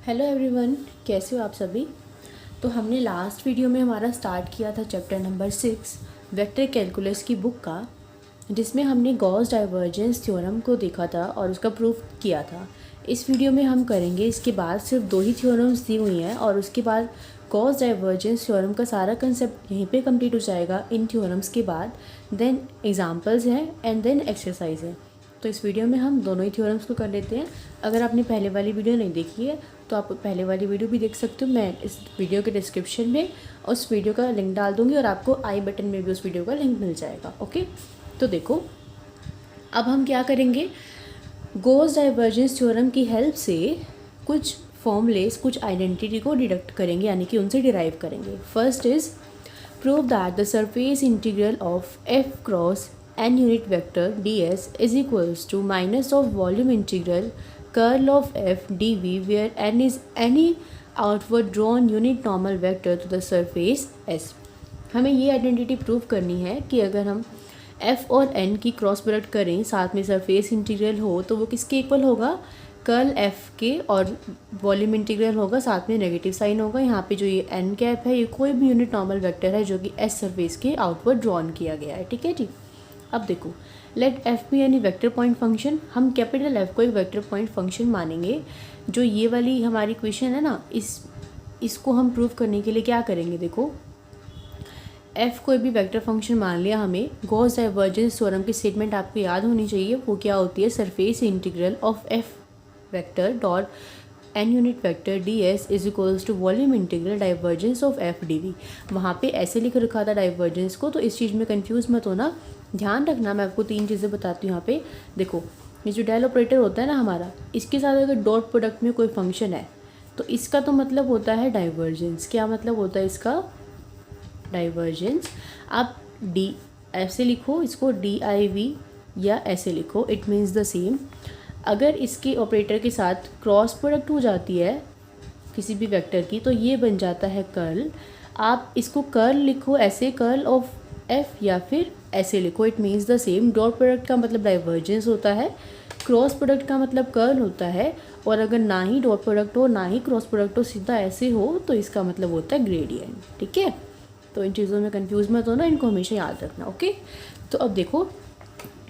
Hello everyone, कैसे हो आप सभी। तो हमने लास्ट वीडियो में हमारा स्टार्ट किया था चैप्टर नंबर 6 वेक्टर कैलकुलस की बुक का, जिसमें हमने गॉस डाइवर्जेंस थ्योरम को देखा था और उसका प्रूफ किया था। इस वीडियो में हम करेंगे, इसके बाद सिर्फ 2 ही थ्योरम्स दी हुई हैं और उसके बाद गॉस डाइवर्जेंस थ्योरम का सारा कंसेप्ट यहीं पे कंप्लीट हो जाएगा इन थ्योरम्स के बाद। देन एग्जांपल्स हैं एंड देन एक्सरसाइज है। तो इस वीडियो में हम दोनों ही थ्योरम्स को कर लेते हैं। अगर आपने पहले वाली वीडियो नहीं देखी है तो आप पहले वाली वीडियो भी देख सकते हो। मैं इस वीडियो के डिस्क्रिप्शन में उस वीडियो का लिंक डाल दूँगी और आपको आई बटन में भी उस वीडियो का लिंक मिल जाएगा। ओके, तो देखो अब हम क्या करेंगे, गॉस डाइवर्जेंस थ्योरम की हेल्प से कुछ फॉर्मूलेस, कुछ आइडेंटिटी को डिडक्ट करेंगे, यानी कि उनसे डिराइव करेंगे। First is prove that the surface integral of F cross n unit vector ds is equals to minus of volume integral curl of f dv where n is any outward drawn unit normal vector to the surface s। हमें ये identity prove करनी है कि अगर हम f और n की cross product करें, साथ में सरफेस इंटीग्रल हो, तो वो किसके इक्वल होगा, कर्ल f के, और वॉल्यूम इंटीग्रल होगा, साथ में नेगेटिव साइन होगा। यहाँ पे जो ये n कैप है ये कोई भी यूनिट नॉर्मल वेक्टर है जो कि s सरफेस के आउटवर्ड ड्रॉन किया गया है। ठीक है जी। अब देखो, let F be any vector point function, हम कैपिटल एफ को एक वेक्टर पॉइंट फंक्शन मानेंगे। जो ये वाली हमारी इक्वेशन है ना, इसको हम प्रूव करने के लिए क्या करेंगे, देखो एफ कोई भी वेक्टर फंक्शन मान लिया हमें। गॉस डाइवर्जेंस थ्योरम की स्टेटमेंट आपको याद होनी चाहिए, वो क्या होती है, surface integral of F vector dot n unit vector D S is equals to volume integral divergence of F D V. वहाँ पे ऐसे लिख रखा था डाइवर्जेंस को, तो इस चीज़ में कंफ्यूज मत होना, ध्यान रखना। मैं आपको 3 चीज़ें बताती हूँ यहाँ पे। देखो, ये जो डेल ऑपरेटर होता है ना हमारा, इसके साथ अगर डॉट प्रोडक्ट में कोई फंक्शन है तो इसका तो मतलब होता है डाइवर्जेंस। क्या मतलब होता है इसका, डाइवर्जेंस। आप डी ऐसे लिखो इसको, डी आई वी, या ऐसे लिखो, इट मीन्स द सेम। अगर इसके ऑपरेटर के साथ क्रॉस प्रोडक्ट हो जाती है किसी भी वेक्टर की, तो ये बन जाता है कर्ल। आप इसको कर्ल लिखो ऐसे, कर्ल ऑफ एफ, या फिर ऐसे लिखो, it means the same. Dot product का मतलब डाइवर्जेंस होता है, क्रॉस प्रोडक्ट का मतलब कर्ल होता है, और अगर ना ही डॉट प्रोडक्ट हो ना ही क्रॉस प्रोडक्ट हो, सीधा ऐसे हो, तो इसका मतलब होता है ग्रेडियंट। ठीक है, तो इन चीज़ों में कंफ्यूज मत होना, इनको हमेशा याद रखना। ओके, तो अब देखो,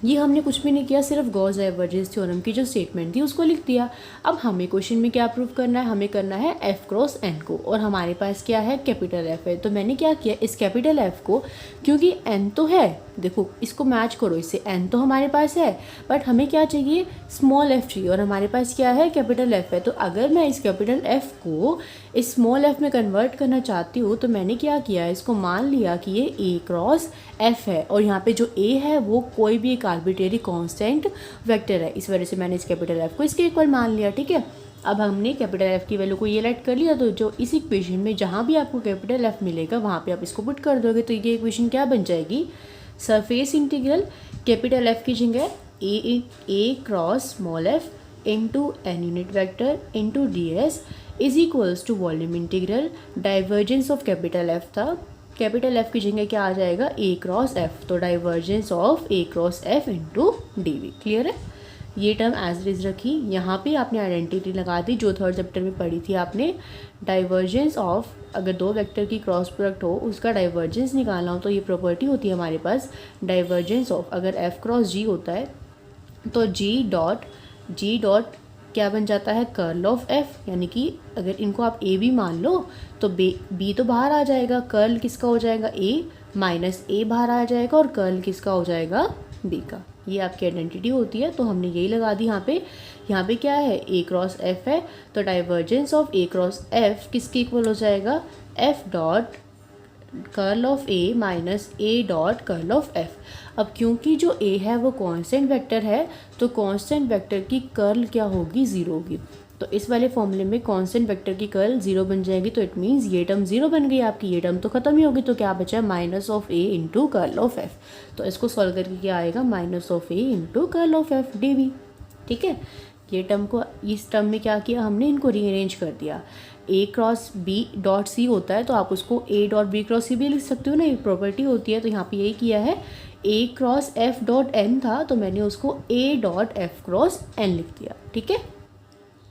ये हमने कुछ भी नहीं किया, सिर्फ गॉस डाइवर्जेंस थ्योरम की जो स्टेटमेंट थी उसको लिख दिया। अब हमें क्वेश्चन में क्या प्रूव करना है, हमें करना है एफ क्रॉस एन को, और हमारे पास क्या है, कैपिटल एफ है। तो मैंने क्या किया, इस कैपिटल एफ को, क्योंकि एन तो है, देखो इसको मैच करो इससे, एन तो हमारे पास है, बट हमें क्या चाहिए, स्मॉल एफ चाहिए, और हमारे पास क्या है, कैपिटल एफ है। तो अगर मैं इस कैपिटल एफ को इस स्मॉल एफ में कन्वर्ट करना चाहती हूँ, तो मैंने क्या किया, इसको मान लिया कि ये ए क्रॉस एफ है, और यहाँ पे जो ए है वो कोई भी एक आर्बिट्रेरी कांस्टेंट वेक्टर है, इस वजह से मैंने इस कैपिटल एफ को इसके इक्वल मान लिया। ठीक है, अब हमने कैपिटल एफ की वैल्यू को ये लेट कर लिया, तो जो इस इक्वेशन में जहाँ भी आपको कैपिटल एफ मिलेगा वहाँ पे आप इसको पुट कर दोगे, तो ये इक्वेशन क्या बन जाएगी, सरफेस इंटीग्रल कैपिटल एफ की जगह A cross small F into N unit vector into D S is equals to volume integral divergence of capital F था, कैपिटल एफ की जगह क्या आ जाएगा, ए क्रॉस एफ, तो divergence of A cross F into D V. Clear है, ये term as is रखी, यहाँ पे आपने आइडेंटिटी लगा दी जो थर्ड चैप्टर में पढ़ी थी आपने। डाइवर्जेंस ऑफ, अगर 2 वेक्टर की क्रॉस प्रोडक्ट हो उसका डाइवर्जेंस निकालना हो, तो ये प्रॉपर्टी होती है हमारे पास, डाइवर्जेंस ऑफ, अगर एफ क्रॉस जी होता है तो जी डॉट क्या बन जाता है, कर्ल ऑफ एफ, यानी कि अगर इनको आप ए भी मान लो तो बी तो बाहर आ जाएगा, कर्ल किसका हो जाएगा, ए माइनस ए बाहर आ जाएगा, और कर्ल किसका हो जाएगा, बी का। ये आपकी आइडेंटिटी होती है, तो हमने यही लगा दी यहाँ पे। यहाँ पे क्या है, ए क्रॉस एफ है, तो divergence of A cross F किसके इक्वल हो जाएगा, F dot curl of A minus A dot curl of F. अब क्योंकि जो ए है वो कांस्टेंट वेक्टर है, तो कांस्टेंट वेक्टर की कर्ल क्या होगी, 0 होगी। तो इस वाले फॉर्मूले में कांस्टेंट वेक्टर की कर्ल 0 बन जाएगी, तो इट मीन्स ये टर्म 0 बन गई आपकी, ये टर्म तो खत्म ही होगी, तो क्या बचा, minus of A into curl of F. तो इसको सॉल्व करके क्या आएगा, minus of A into curl of F D V. ठीक है, ये टर्म को, इस टर्म में क्या किया हमने, इनको रीअरेंज कर दिया। ए क्रॉस बी डॉट सी होता है, तो आप उसको ए डॉट बी क्रॉस सी भी लिख सकते हो ना, एक प्रॉपर्टी होती है। तो यहाँ पे यही किया है, A cross F dot N था, तो मैंने उसको A dot F cross N लिख दिया। ठीक है,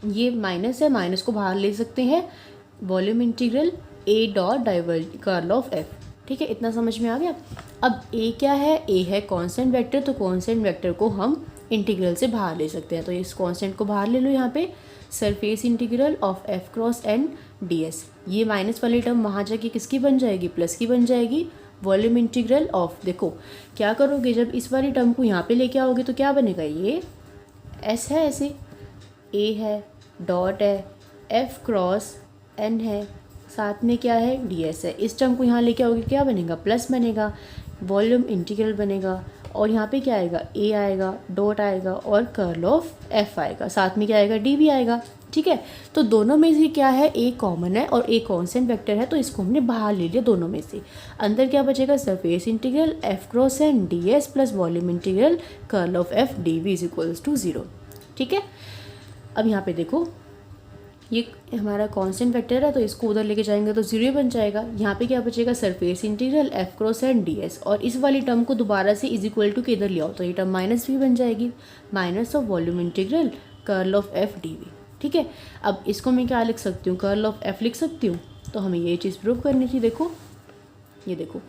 ये माइनस है, माइनस को बाहर ले सकते हैं, volume integral A dot diverge curl of F. ठीक है, इतना समझ में आ गया। अब ए क्या है, ए है कांस्टेंट वेक्टर, तो कांस्टेंट वेक्टर को हम इंटीग्रल से बाहर ले सकते हैं। तो इस कांस्टेंट को बाहर ले लो यहाँ पे, surface integral of F cross N D S. ये माइनस वाली टर्म वहाँ जाके किसकी बन जाएगी, प्लस की बन जाएगी। वॉल्यूम इंटीग्रल ऑफ, देखो क्या करोगे, जब इस वाली टर्म को यहाँ पे लेके आओगे तो क्या बनेगा, ये एस है ऐसे, ए है, डॉट है, एफ क्रॉस एन है, साथ में क्या है, डी एस है। इस टर्म को यहाँ लेके आओगे क्या बनेगा, प्लस बनेगा, वॉल्यूम इंटीग्रल बनेगा, और यहाँ पे क्या आएगा, ए आएगा, डॉट आएगा और कर्ल ऑफ एफ आएगा, साथ में क्या आएगा, डी भी आएगा। ठीक है, तो दोनों में से क्या है, ए कॉमन है और ए कांस्टेंट वेक्टर है, तो इसको हमने बाहर ले लिया दोनों में से। अंदर क्या बचेगा, surface integral F cross N D S plus volume integral curl of F D V is equals to 0। ठीक है, अब यहाँ पे देखो ये हमारा कांस्टेंट वेक्टर है, तो इसको उधर लेके जाएंगे तो 0 बन जाएगा। यहाँ पे क्या बचेगा, surface integral F cross N D S, और इस वाली टर्म को दोबारा से इज इक्वल टू के इधर ले आओ तो ये टर्म माइनस भी बन जाएगी, minus of volume integral curl of F D V. ठीक है, अब इसको मैं क्या लिख सकती हूँ, कर्ल ऑफ एफ लिख सकती हूँ। तो हमें ये चीज़ प्रूव करनी थी। देखो ये देखो,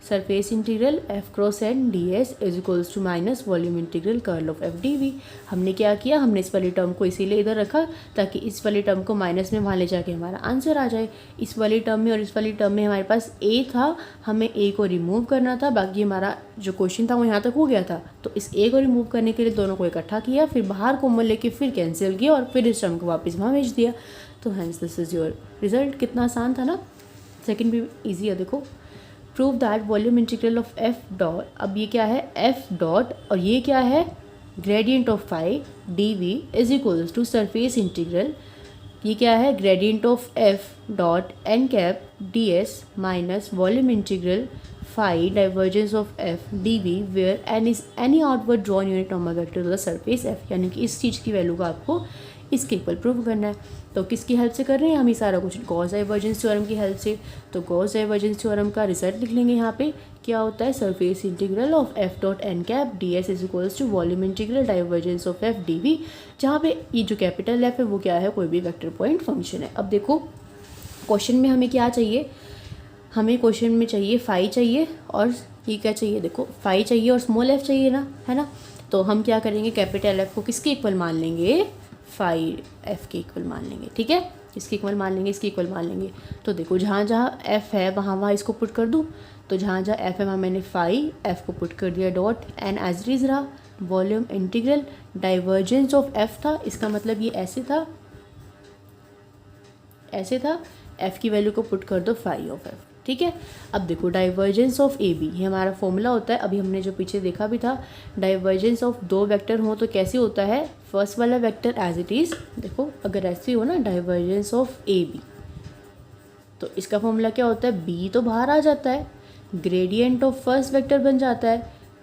surface integral F cross N D S is equals to minus volume integral curl of F D V. हमने क्या किया, हमने इस वाली टर्म को इसीलिए इधर रखा ताकि इस वाली टर्म को माइनस में वहाँ ले जाके हमारा आंसर आ जाए। इस वाली टर्म में और इस वाली टर्म में हमारे पास ए था, हमें ए को रिमूव करना था, बाकी हमारा जो क्वेश्चन था वो यहाँ तक हो गया था। तो इस ए को रिमूव करने के लिए दोनों को इकट्ठा किया, फिर बाहर कॉमन लेके फिर कैंसिल किया और फिर इस टर्म को वापस वहाँ भेज दिया। तो hence this is your result. कितना आसान था ना, सेकेंड भी ईजी है। देखो, prove that volume integral of F dot, अब ये क्या है, एफ डॉट और ये क्या है, gradient of phi D V is equals to surface integral, ये क्या है, gradient of F dot N cap D S minus volume integral phi divergence of F D V where N is any outward drawn unit normal vector to the surface F. यानी कि इस चीज़ की value का आपको इसके equal prove करना है। तो किसकी हेल्प से कर रहे हैं हम ये सारा कुछ, गॉस डाइवर्जेंस थ्योरम की हेल्प से। तो गॉस डाइवर्जेंस थ्योरम का रिजल्ट लिख लेंगे यहाँ पे, क्या होता है, surface integral of F dot N cap D S is equals to volume integral divergence of F D V, जहाँ पे ये जो कैपिटल एफ है वो क्या है, कोई भी वेक्टर पॉइंट फंक्शन है। अब देखो क्वेश्चन में हमें क्या चाहिए, हमें क्वेश्चन में चाहिए फाई चाहिए और ये क्या चाहिए, देखो फाई चाहिए और स्मॉल एफ चाहिए ना, है ना। तो हम क्या करेंगे, कैपिटल एफ को किसके इक्वल मान लेंगे, फाई एफ के इक्वल मान लेंगे। ठीक है, इसके इक्वल मान लेंगे, इसके इक्वल मान लेंगे। तो देखो जहाँ जहाँ एफ है वहाँ वहाँ इसको पुट कर दूँ, तो जहाँ जहाँ एफ है वहाँ मैंने फाई एफ को पुट कर दिया, dot N as it is रहा, volume integral divergence of F था, इसका मतलब ये ऐसे था, ऐसे था, एफ की वैल्यू को पुट कर दो फाई ऑफ एफ। ठीक है, अब देखो डाइवर्जेंस ऑफ ए बी, ये हमारा फॉर्मूला होता है, अभी हमने जो पीछे देखा भी था, डाइवर्जेंस ऑफ दो वेक्टर हो तो कैसे होता है, फर्स्ट वाला वेक्टर एज इट इज़, देखो अगर ऐसे हो ना डाइवर्जेंस ऑफ ए बी, तो इसका फॉर्मूला क्या होता है, बी तो बाहर आ जाता है, ग्रेडियंट ऑफ फर्स्ट वेक्टर बन जाता है,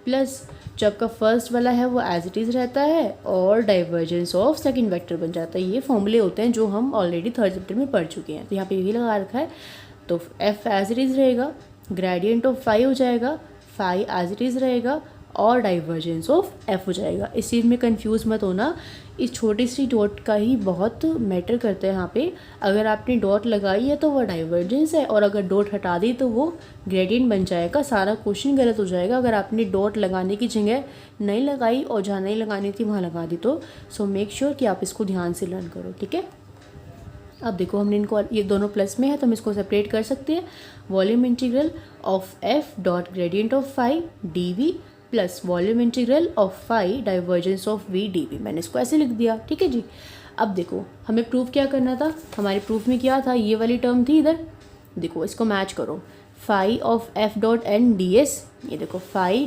प्लस जो आपका फर्स्ट वाला है वो एज इट इज़ रहता है और डाइवर्जेंस ऑफ सेकंड वेक्टर बन जाता है। ये फॉर्मूले होते हैं जो हम ऑलरेडी थर्ड चैप्टर में पढ़ चुके हैं, तो यहाँ पे यही लगा रखा है। तो एफ एज इट इज़ रहेगा, ग्रेडियंट ऑफ फाई हो जाएगा, फाई एज इट इज़ रहेगा और डाइवर्जेंस ऑफ एफ हो जाएगा। इस चीज़ में कंफ्यूज मत होना, इस छोटी सी डॉट का ही बहुत मैटर करता है यहाँ पे। अगर आपने डॉट लगाई है तो वो डाइवर्जेंस है और अगर डॉट हटा दी तो वो ग्रेडियंट बन जाएगा, सारा क्वेश्चन गलत हो जाएगा। अगर आपने डॉट लगाने की जगह नहीं लगाई और जहाँ नहीं लगानी थी वहाँ लगा दी तो सो मेक श्योर कि आप इसको ध्यान से लर्न करो। ठीक है, अब देखो हमने इनको, ये दोनों प्लस में है तो हम इसको सेपरेट कर सकते हैं, volume integral of F dot gradient of phi D V plus volume integral of phi divergence of V D V, मैंने इसको ऐसे लिख दिया। ठीक है जी, अब देखो हमें प्रूफ क्या करना था, हमारे प्रूफ में क्या था, ये वाली टर्म थी इधर, देखो इसको मैच करो, phi of F dot N D S, ये देखो phi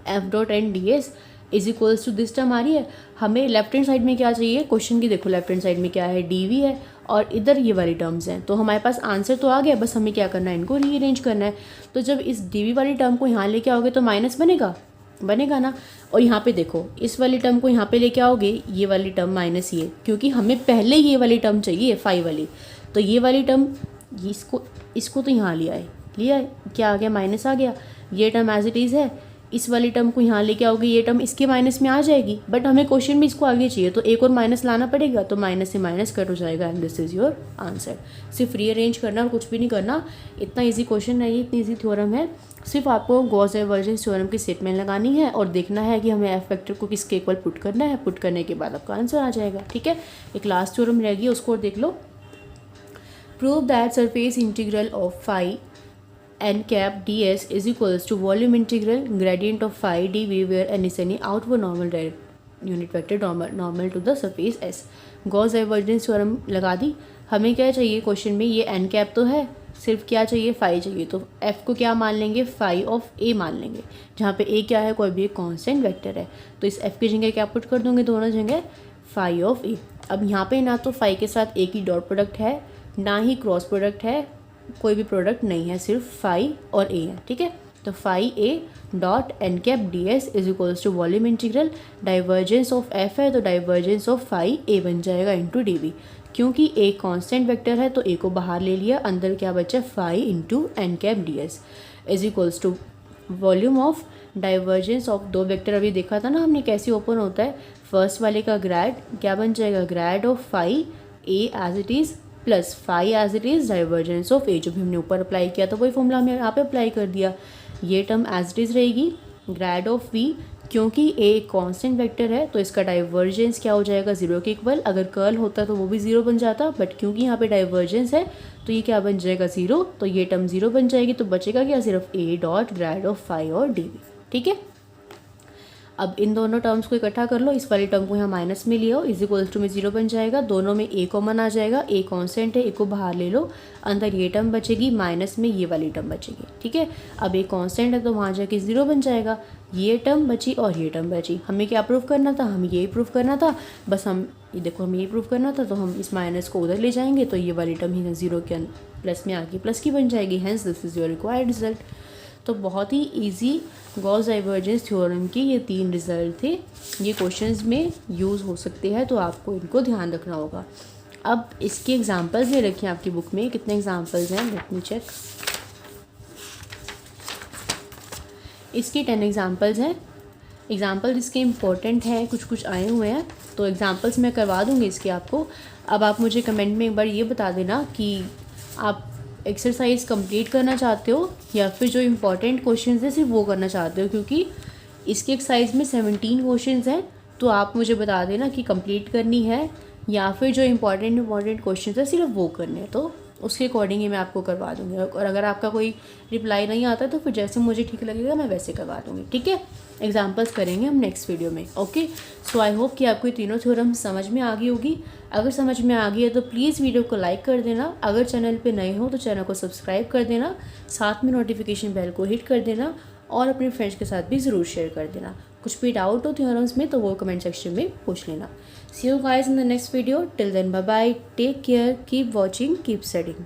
F dot N D S is equals to this term आ रही है। हमें लेफ्ट हैंड साइड में क्या चाहिए, क्वेश्चन की देखो लेफ्ट हैंड साइड में क्या है, डी वी है और इधर ये वाली टर्म्स हैं, तो हमारे पास आंसर तो आ गया, बस हमें क्या करना है, इनको रीअरेंज करना है। तो जब इस डी वी वाली टर्म को यहाँ लेके आओगे तो माइनस बनेगा ना, और यहाँ पे देखो इस वाली टर्म को यहाँ पे लेके आओगे, ये वाली टर्म माइनस ये, क्योंकि हमें पहले ये वाली टर्म चाहिए फाई वाली, तो ये वाली टर्म इसको तो यहाँ लिया है, क्या आ गया, माइनस आ गया, ये टर्म एज इट इज़ है, इस वाली टर्म को यहाँ लेके आओगे, ये टर्म इसके माइनस में आ जाएगी, बट हमें क्वेश्चन में इसको आगे चाहिए तो एक और माइनस लाना पड़ेगा, तो माइनस से माइनस कट हो जाएगा and this is your answer. सिर्फ रीअरेंज करना और कुछ भी नहीं करना, इतना ईजी क्वेश्चन है ये, इतनी ईजी थ्योरम है। सिर्फ आपको गॉस डाइवर्जेंस थ्योरम की स्टेटमेंट लगानी है और देखना है कि हमें एफ वेक्टर को किसके इक्वल पुट करना है, पुट करने के बाद आपका आंसर आ जाएगा। ठीक है, एक लास्ट थ्योरम रहेगी, उसको देख लो। Prove that surface integral of phi n cap ds is equals to volume integral gradient of phi dv where n is any outward normal direct unit vector normal to the surface s। Gauss divergence theorem लगा दी। हमें क्या चाहिए question में, ये n cap तो है, सिर्फ क्या चाहिए, फाई चाहिए, तो f को क्या मान लेंगे, फाई ऑफ a मान लेंगे, जहाँ पे a क्या है, कोई भी एक कॉन्स्टेंट वेक्टर है, तो इस f की जगह क्या पुट कर दूंगे, दोनों जगह फाई ऑफ a। अब यहाँ पे ना तो फाई के साथ a की डॉट प्रोडक्ट है, ना ही क्रॉस प्रोडक्ट है, कोई भी प्रोडक्ट नहीं है, सिर्फ फाई और ए है। ठीक है, तो phi A dot N cap D S is equals to volume integral, divergence of F है तो डाइवर्जेंस ऑफ फाई ए बन जाएगा इंटू डी वी। क्योंकि ए कांस्टेंट वेक्टर है तो ए को बाहर ले लिया, अंदर क्या बचा, phi into n cap D S is equals to volume of divergence of दो वेक्टर, अभी देखा था ना हमने कैसे ओपन होता है, फर्स्ट वाले का ग्रैड क्या बन जाएगा, grad of phi A as it is plus phi as it is divergence of A, जो भी हमने ऊपर अप्लाई किया था वही फॉर्मूला हमने यहाँ पे अप्लाई कर दिया। ये टर्म एज इट इज़ रहेगी, ग्रैड ऑफ वी, क्योंकि ए एक कॉन्स्टेंट वेक्टर है तो इसका डाइवर्जेंस क्या हो जाएगा, जीरो के इक्वल। अगर कर्ल होता तो वो भी जीरो बन जाता, बट क्योंकि यहाँ पे डाइवर्जेंस है तो ये क्या बन जाएगा, जीरो, तो ये टर्म जीरो बन जाएगी, तो बचेगा क्या, सिर्फ ए डॉट ग्रैड ऑफ फाई और डी वी। ठीक है, अब इन दोनों टर्म्स को इकट्ठा कर लो, इस वाली टर्म को यहाँ माइनस में ले आओ, इज इक्वल्स टू में जीरो बन जाएगा, दोनों में ए कॉमन आ जाएगा, ए कॉन्स्टेंट है, ए को बाहर ले लो, अंदर ये टर्म बचेगी, माइनस में ये वाली टर्म बचेगी। ठीक है, अब ए कॉन्स्टेंट है तो वहाँ जाके जीरो बन जाएगा, ये टर्म बची और ये टर्म बची। हमें क्या प्रूव करना था, हमें यही प्रूव करना था, बस हम ये देखो हमें ये प्रूव करना था, तो हम इस माइनस को उधर ले जाएंगे तो ये वाली टर्म ही जीरो के प्लस में आके प्लस की बन जाएगी, hence this is your required result. तो बहुत ही इजी गॉस डाइवर्जेंस थ्योरम के ये तीन रिजल्ट थे, ये क्वेश्चंस में यूज़ हो सकते हैं, तो आपको इनको ध्यान रखना होगा। अब इसके एग्जांपल्स भी रखें आपकी बुक में, कितने एग्जांपल्स हैं, लेट मी चेक। इसके 10 एग्जांपल्स हैं, एग्जांपल इसके इम्पोर्टेंट हैं, कुछ कुछ आए हुए हैं, तो एग्जांपल्स मैं करवा दूँगी इसके आपको। अब आप मुझे कमेंट में एक बार ये बता देना कि आप एक्सरसाइज कंप्लीट करना चाहते हो या फिर जो इम्पोर्टेंट क्वेश्चंस हैं सिर्फ वो करना चाहते हो, क्योंकि इसके एक्सरसाइज में 17 क्वेश्चंस हैं, तो आप मुझे बता देना कि कंप्लीट करनी है या फिर जो इम्पोर्टेंट क्वेश्चंस हैं सिर्फ वो करने हैं, तो उसके अकॉर्डिंग ही मैं आपको करवा दूँगी। और अगर आपका कोई रिप्लाई नहीं आता तो फिर जैसे मुझे ठीक लगेगा मैं वैसे करवा दूँगी। ठीक है, एग्जाम्पल्स करेंगे हम नेक्स्ट वीडियो में। ओके, सो आई होप कि आपको ये तीनों थ्योरम समझ में आ गई होगी। अगर समझ में आ गई है तो प्लीज़ वीडियो को लाइक कर देना, अगर चैनल पे नए हो तो चैनल को सब्सक्राइब कर देना, साथ में नोटिफिकेशन बेल को हिट कर देना और अपने फ्रेंड्स के साथ भी ज़रूर शेयर कर देना। कुछ भी डाउट हो थ्योरम्स में तो वो कमेंट सेक्शन में पूछ लेना। See you guys in the next video, till then bye bye, take care, keep watching, keep studying.